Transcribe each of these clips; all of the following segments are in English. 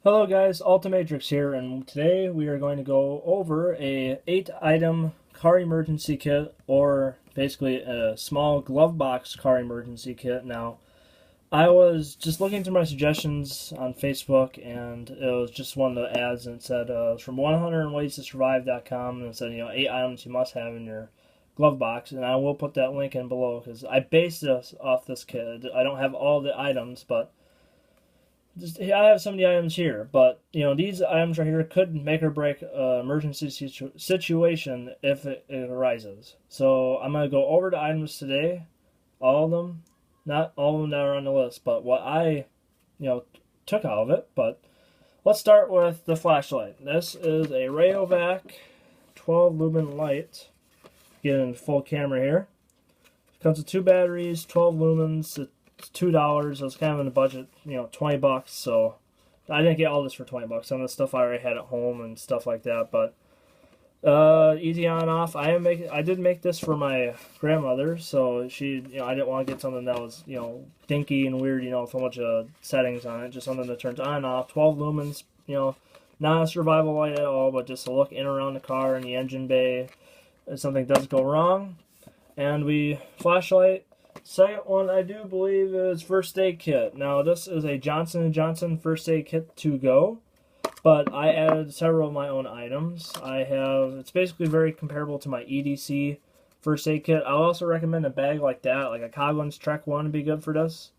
Hello guys, Ultimatrix here, and today we are going to go over a 8-item car emergency kit, or basically a small glove box car emergency kit. Now, I was just looking through my suggestions on Facebook, and it was just one of the ads, and it said it's from 100ways to survive.com, and it said 8 items you must have in your glove box, and I will put that link in below because I based this off this kit. I don't have all the items, but I have some of the items here, but these items right here could make or break an emergency situation if it arises. So I'm going to go over the items today, all of them, not all of them that are on the list, but what I took out of it. But let's start with the flashlight. This is a Rayovac 12 lumen light. Get in full camera here. It comes with 2 batteries, 12 lumens. It's $2. So it's kind of in the budget, $20. So I didn't get all this for $20. Some of the stuff I already had at home and stuff like that. But easy on and off. I did make this for my grandmother, so she, I didn't want to get something that was, dinky and weird, with a bunch of settings on it. Just something that turns on and off. 12 lumens, not a survival light at all, but just to look in around the car and the engine bay if something does go wrong. And flashlight. Second one I do believe is first aid kit. Now this is a Johnson & Johnson first aid kit to go, but I added several of my own items. It's basically very comparable to my EDC first aid kit. I'll also recommend a bag like that, like a Coghlans Trek one would be good for this.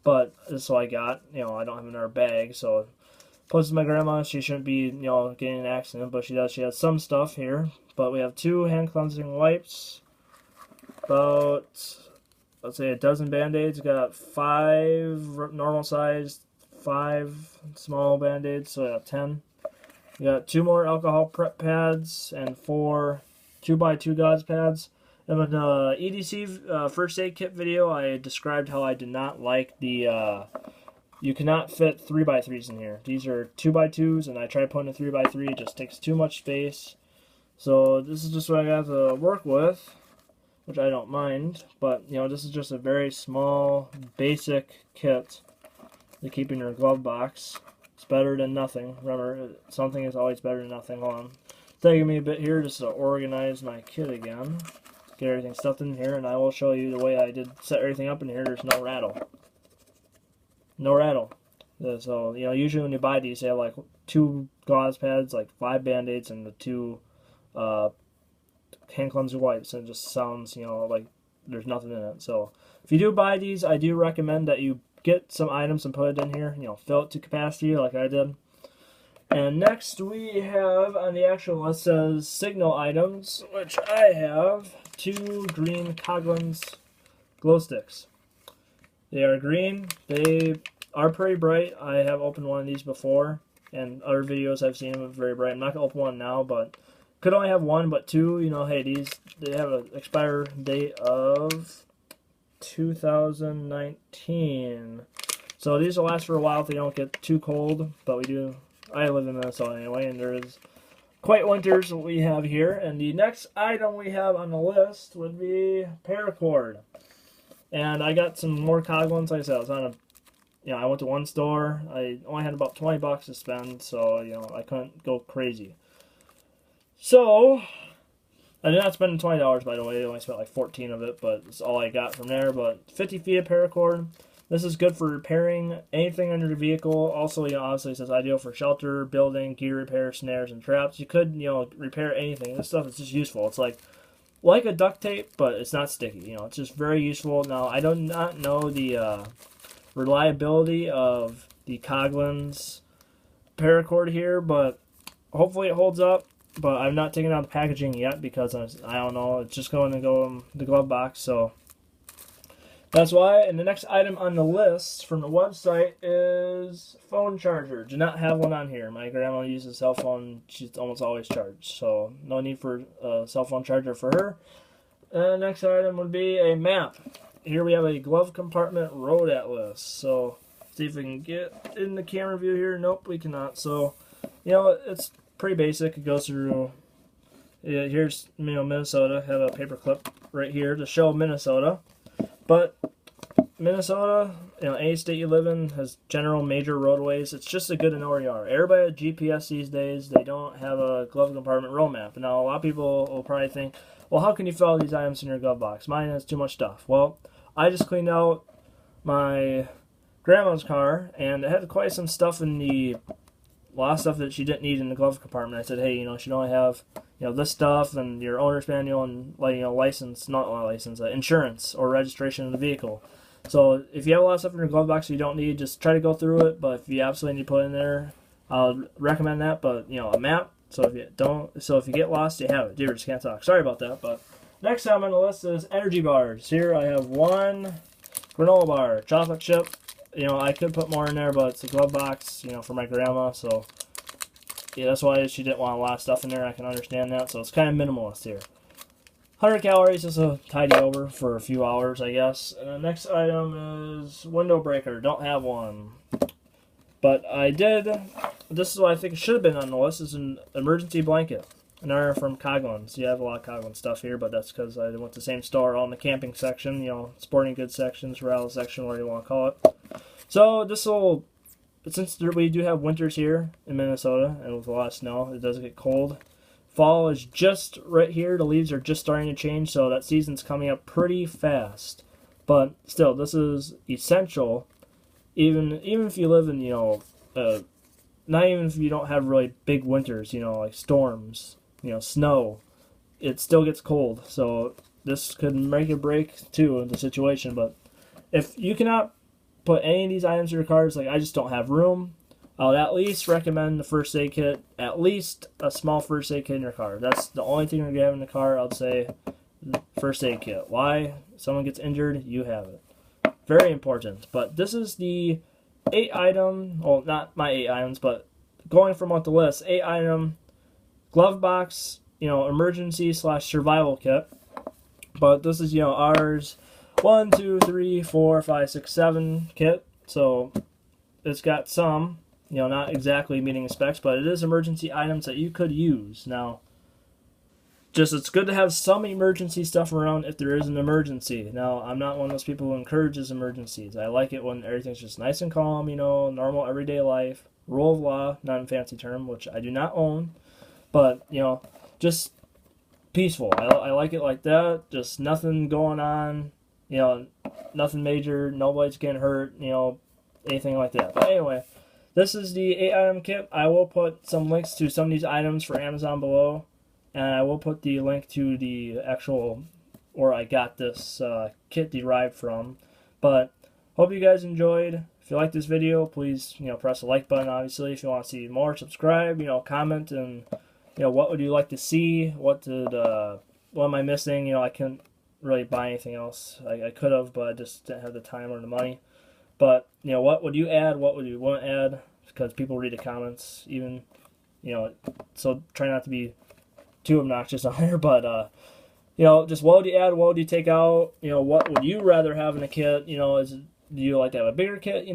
But this is what I got. I don't have another bag, so plus my grandma, she shouldn't be, getting an accident, but she does. She has some stuff here. But we have 2 hand cleansing wipes, about, let's say, a dozen band-aids. Got 5 normal sized, 5 small band-aids, so 10. We got 2 more alcohol prep pads and 4 2x2 gauze pads. And in the EDC first aid kit video, I described how I did not like the you cannot fit 3x3s in here. These are 2x2s, and I tried putting a 3x3. It just takes too much space. So this is just what I got to work with, which I don't mind, but this is just a very small, basic kit to keep in your glove box. It's better than nothing. Remember, something is always better than nothing. Hold on. It's taking me a bit here just to organize my kit again. Get everything stuffed in here, and I will show you the way I did set everything up in here. There's no rattle. No rattle. So, usually when you buy these, they have like 2 gauze pads, like 5 band-aids, and the 2 hand cleanser wipes, and it just sounds, like there's nothing in it. So if you do buy these, I do recommend that you get some items and put it in here, fill it to capacity like I did. And next we have on the actual list says signal items, which I have 2 green Coghlans glow sticks. They are green. They are pretty bright. I have opened one of these before, and other videos I've seen them very bright. I'm not going to open one now, but could only have 1, but 2, hey, they have an expire date of 2019. So these will last for a while if they don't get too cold, but I live in Minnesota anyway, and there is quite winters what we have here. And the next item we have on the list would be Paracord. And I got some more Coghlans. Like I said, I was on I went to one store. I only had about $20 to spend, so, I couldn't go crazy. So, I did not spend $20, by the way. I only spent like 14 of it, but it's all I got from there. But 50 feet of paracord. This is good for repairing anything under the vehicle. Also, obviously it says ideal for shelter, building, gear repair, snares, and traps. You could, repair anything. This stuff is just useful. It's like a duct tape, but it's not sticky. It's just very useful. Now, I do not know the reliability of the Coghlans paracord here, but hopefully it holds up. But I'm not taking out the packaging yet because I don't know. It's just going to go in the glove box, so that's why. And the next item on the list from the website is phone charger. Do not have one on here. My grandma uses a cell phone. She's almost always charged, so no need for a cell phone charger for her. And the next item would be a map. Here we have a glove compartment road atlas. So see if we can get in the camera view here. Nope, we cannot. So it's pretty basic. It goes through. Here's Minnesota. Have a paper clip right here to show Minnesota. But Minnesota, any state you live in has general major roadways. It's just a good to know where you are. Everybody has GPS these days. They don't have a glove compartment road map. Now, a lot of people will probably think, well, how can you fit all these items in your glove box? Mine has too much stuff. Well, I just cleaned out my grandma's car, and it had quite some stuff in a lot of stuff that she didn't need in the glove compartment. I said, hey, you should only have this stuff and your owner's manual and insurance or registration of the vehicle. So if you have a lot of stuff in your glove box you don't need, just try to go through it. But if you absolutely need to put it in there, I would recommend that. But a map. So if you get lost, you have it. Deer just can't talk. Sorry about that. But next time on the list is energy bars. Here I have one granola bar, chocolate chip. I could put more in there, but it's a glove box, for my grandma. So yeah, that's why she didn't want a lot of stuff in there. I can understand that. So it's kind of minimalist here. 100 calories, just a tidy over for a few hours, I guess. And the next item is window breaker. Don't have one. But I did. This is what I think should have been on the list. Is an emergency blanket. And they're from Coghlans. You have a lot of Coghlans stuff here, but that's because I went to the same store, all in the camping section, sporting goods sections, rally section, whatever you want to call it. So this will, since we do have winters here in Minnesota, and with a lot of snow, it does get cold. Fall is just right here. The leaves are just starting to change, so that season's coming up pretty fast. But still, this is essential. Even if you live in not even if you don't have really big winters, like storms, snow, it still gets cold. So this could make or break too the situation. But if you cannot put any of these items in your car, it's like I just don't have room, I would at least recommend the first aid kit, at least a small first aid kit in your car. That's the only thing you're going to have in the car. I'd say first aid kit. Why? Someone gets injured, you have it. Very important. But this is the 8-item, well, not my 8 items, but going from what the list, 8-item glove box, emergency / survival kit. But this is, ours 1, 2, 3, 4, 5, 6, 7 kit. So it's got some, not exactly meeting the specs, but it is emergency items that you could use. Now, just it's good to have some emergency stuff around if there is an emergency. Now, I'm not one of those people who encourages emergencies. I like it when everything's just nice and calm, normal everyday life. Rule of law, not a fancy term, which I do not own. But, just peaceful. I like it like that. Just nothing going on, nothing major, nobody's getting hurt, anything like that. But anyway, this is the 8-item kit. I will put some links to some of these items for Amazon below. And I will put the link to the actual, where I got this kit derived from. But hope you guys enjoyed. If you like this video, please, press the like button, obviously. If you want to see more, subscribe, comment, and, what would you like to see? What am I missing? I couldn't really buy anything else. I could have, but I just didn't have the time or the money. But, what would you add? What would you want to add? Because people read the comments, even, so try not to be too obnoxious on here, but just what would you add, what would you take out, what would you rather have in a kit, do you like to have a bigger kit,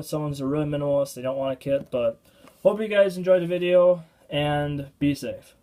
someone's a really minimalist, they don't want a kit. But hope you guys enjoyed the video, and be safe.